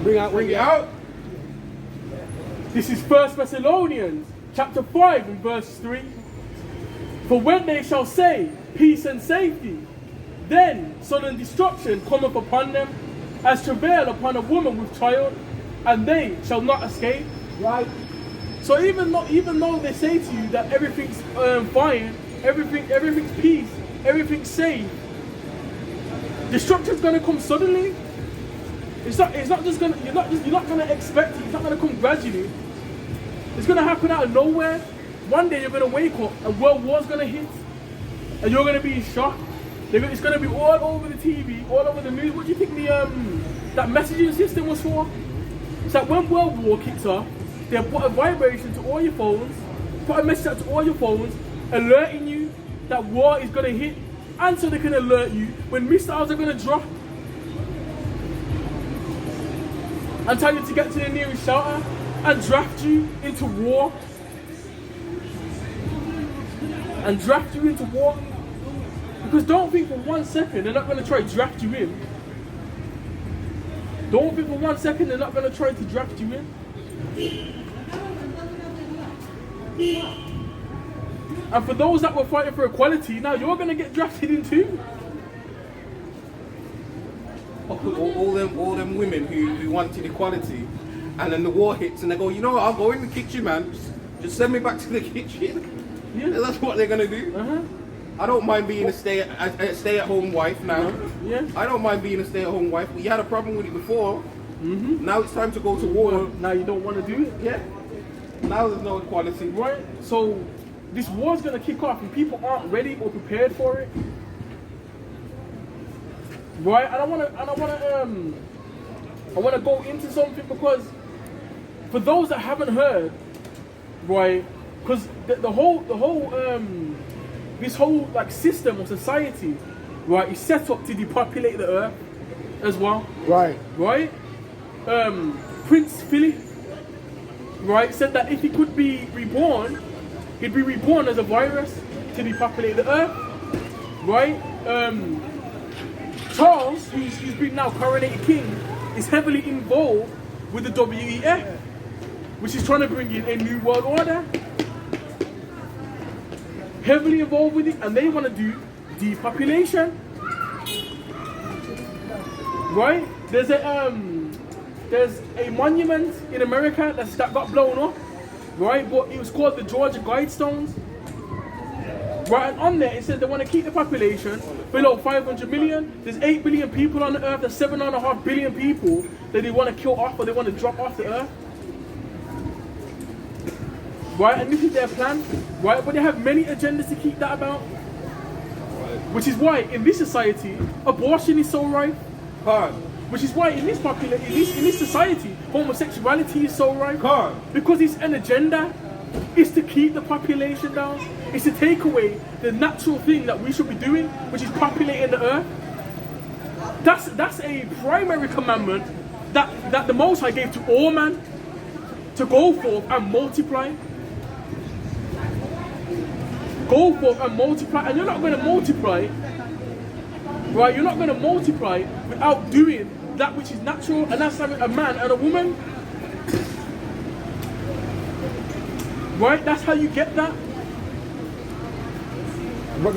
Bring it out. This is 1 Thessalonians chapter 5 and verse 3. For when they shall say peace and safety, then sudden destruction cometh upon them, as travail upon a woman with child, and they shall not escape. Right. So even though they say to you that everything's fine, everything's peace, everything's safe, destruction's gonna come suddenly. It's not just gonna. You're not gonna expect it. It's not gonna come gradually. It's gonna happen out of nowhere. One day you're gonna wake up and world war's gonna hit, and you're gonna be in shock. It's gonna be all over the TV, all over the news. What do you think that messaging system was for? It's like when world war kicks off, they put a vibration to all your phones, put a message out to all your phones, alerting you that war is gonna hit, and so they can alert you when missiles are gonna drop. And tell you to get to the nearest shelter and draft you into war. And draft you into war. Because don't think for 1 second they're not going to try to draft you in. Don't think for 1 second they're not going to try to draft you in. And for those that were fighting for equality, now you're going to get drafted in too. All them women who wanted equality, and then the war hits and they go, you know what, I'll go in the kitchen, man, just send me back to the kitchen. Yeah. That's what they're gonna do. I don't mind being a stay-at-home wife now. Yeah. I don't mind being a stay-at-home wife, but you had a problem with it before. Now it's time to go to war. Well, now you don't want to do it. Yeah. Now there's no equality. Right. So this war's gonna kick off and people aren't ready or prepared for it. Right, and I wanna go into something, because for those that haven't heard, right, because the whole this whole like system of society, right, is set up to depopulate the earth as well. Right. Right. Prince Philip, right, said that if he could be reborn, he'd be reborn as a virus to depopulate the earth. Right. Charles, who's been now coronated king, is heavily involved with the WEF, which is trying to bring in a new world order. Heavily involved with it, and they want to do depopulation. Right? There's a monument in America that got blown up, right? But it was called the Georgia Guidestones. Right, and on there it says they want to keep the population below 500 million. There's 8 billion people on the earth. There's 7.5 billion people that they want to kill off, or they want to drop off the earth. Right, and this is their plan. Right, but they have many agendas to keep that about. Which is why in this society, abortion is so rife. Which is why in this society, homosexuality is so rife. Because it's an agenda. It's to keep the population down. It's to take away the natural thing that we should be doing, which is populating the earth. That's a primary commandment that the Most High gave to all man, to go forth and multiply. Go forth and multiply, and you're not going to multiply, right? You're not going to multiply without doing that which is natural, and that's having a man and a woman. Right? That's how you get that. But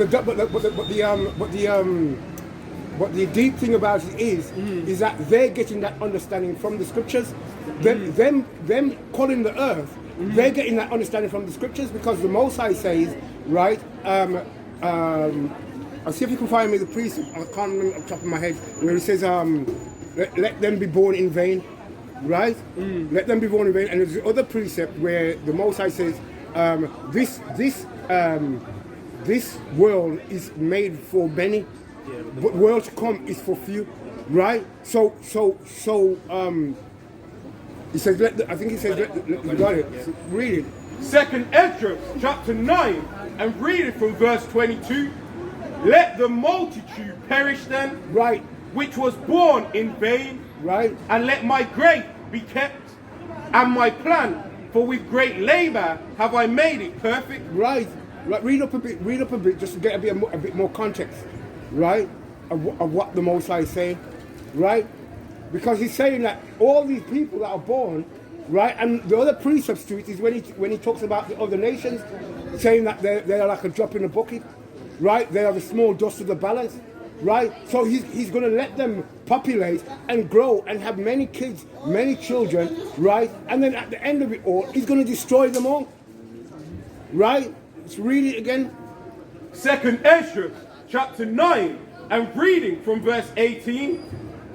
the deep thing about it is that they're getting that understanding from the scriptures. Them calling the earth, they're getting that understanding from the scriptures, because the Most High says, right? I'll see if you can find me the precept. I can't remember off the top of my head where it says, let them be born in vain. Right? Let them be born in vain. And there's the other precept where the Most High says, this world is made for many, but world to come is for few. Right? So he says, I think he says, you got it. So read it. 2nd Ezra chapter 9, and read it from verse 22. Let the multitude perish then, right, which was born in vain. Right. And let my grace be kept, and my plan, for with great labor have I made it perfect. Right. Right. Read up a bit, just to get a bit more context, right, of what the Most High is saying, right? because he's saying that all these people that are born, right, and the other precepts to it is when he talks about the other nations, saying that they are like a drop in a bucket, right? They are the small dust of the balance, right? So he's going to let them populate and grow and have many kids, many children, right? And then at the end of it all, he's going to destroy them all, right? Let's read it again. 2nd Ezra, chapter 9, and reading from verse 18.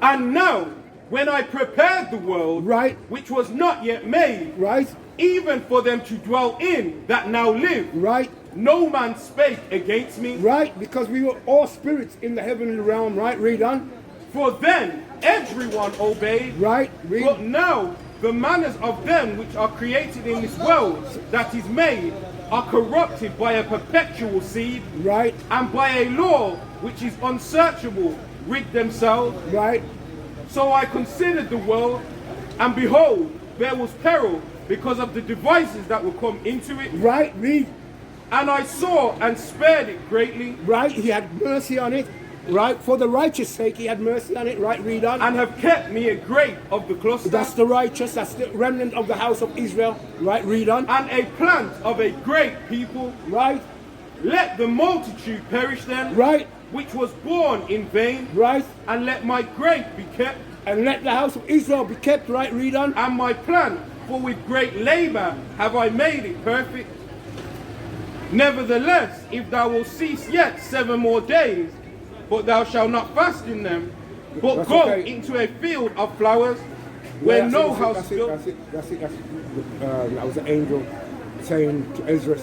And now, when I prepared the world, right, which was not yet made, right, even for them to dwell in that now live, right, no man spake against me, right, because we were all spirits in the heavenly realm, right? Read on. For then everyone obeyed, right, read. But now the manners of them which are created in this world that is made are corrupted by a perpetual seed, right, and by a law which is unsearchable rid themselves, right. So I considered the world, and behold, there was peril because of the devices that would come into it. Right, read. And I saw and spared it greatly. Right, he had mercy on it. Right, for the righteous sake, he had mercy on it. Right, read on. And have kept me a grape of the cluster. That's the righteous, that's the remnant of the house of Israel. Right, read on. And a plant of a great people. Right. Let the multitude perish then. Right. Which was born in vain. Right. And let my grape be kept. And let the house of Israel be kept. Right, read on. And my plant, for with great labor have I made it perfect. Nevertheless, if thou wilt cease yet 7 more days, but thou shalt not fast in them, but that's go okay. into a field of flowers, where Yeah, no house is built. That's it. That was the angel saying to Ezra,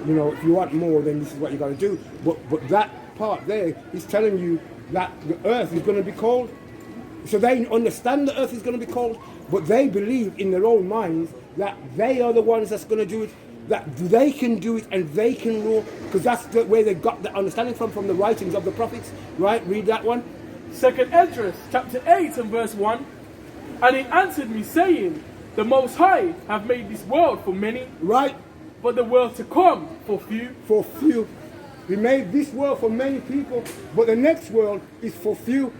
you know, if you want more, then this is what you got to do. But that part there is telling you that the earth is going to be cold. So they understand the earth is going to be cold, but they believe in their own minds that they are the ones that's going to do it, that they can do it and they can rule, because that's where they got the understanding from the writings of the prophets. Right, read that one. 2nd Ezra, chapter 8 and verse 1. And he answered me, saying, the Most High have made this world for many, right, but the world to come for few. For few. He made this world for many people, but the next world is for few.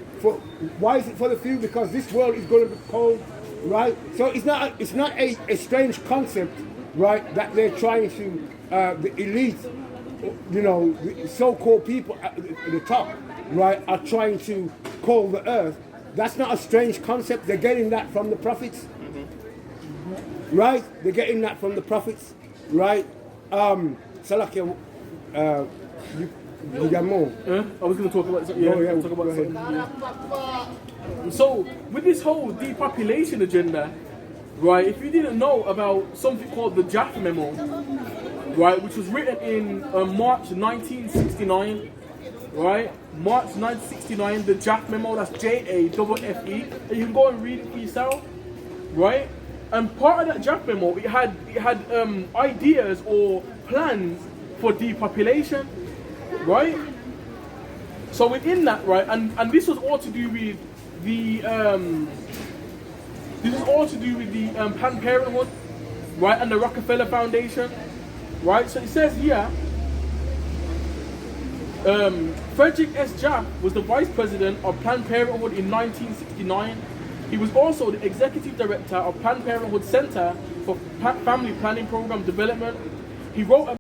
Why is it for the few? Because this world is going to be cold, right? So it's not a strange concept, right, that they're trying to, the elite, you know, the so-called people at the top, right, are trying to call the earth. That's not a strange concept. They're getting that from the prophets, right? They're getting that from the prophets, right? Salakia, you got more? I was going to talk about something. Yeah, talk about something. Yeah. So, with this whole depopulation agenda, right, if you didn't know about something called the Jaff Memo, right, which was written in March 1969, right, March 1969, the Jaff Memo, that's J-A-F-F-E, and you can go and read it for yourself, right, and part of that Jaff Memo, it had ideas or plans for depopulation, right, so within that, right, and this was all to do with the Planned Parenthood, right, and the Rockefeller Foundation, right. So it says here, Frederick S. Jaff was the vice president of Planned Parenthood in 1969. He was also the executive director of Planned Parenthood Center for Family Planning Program Development. He wrote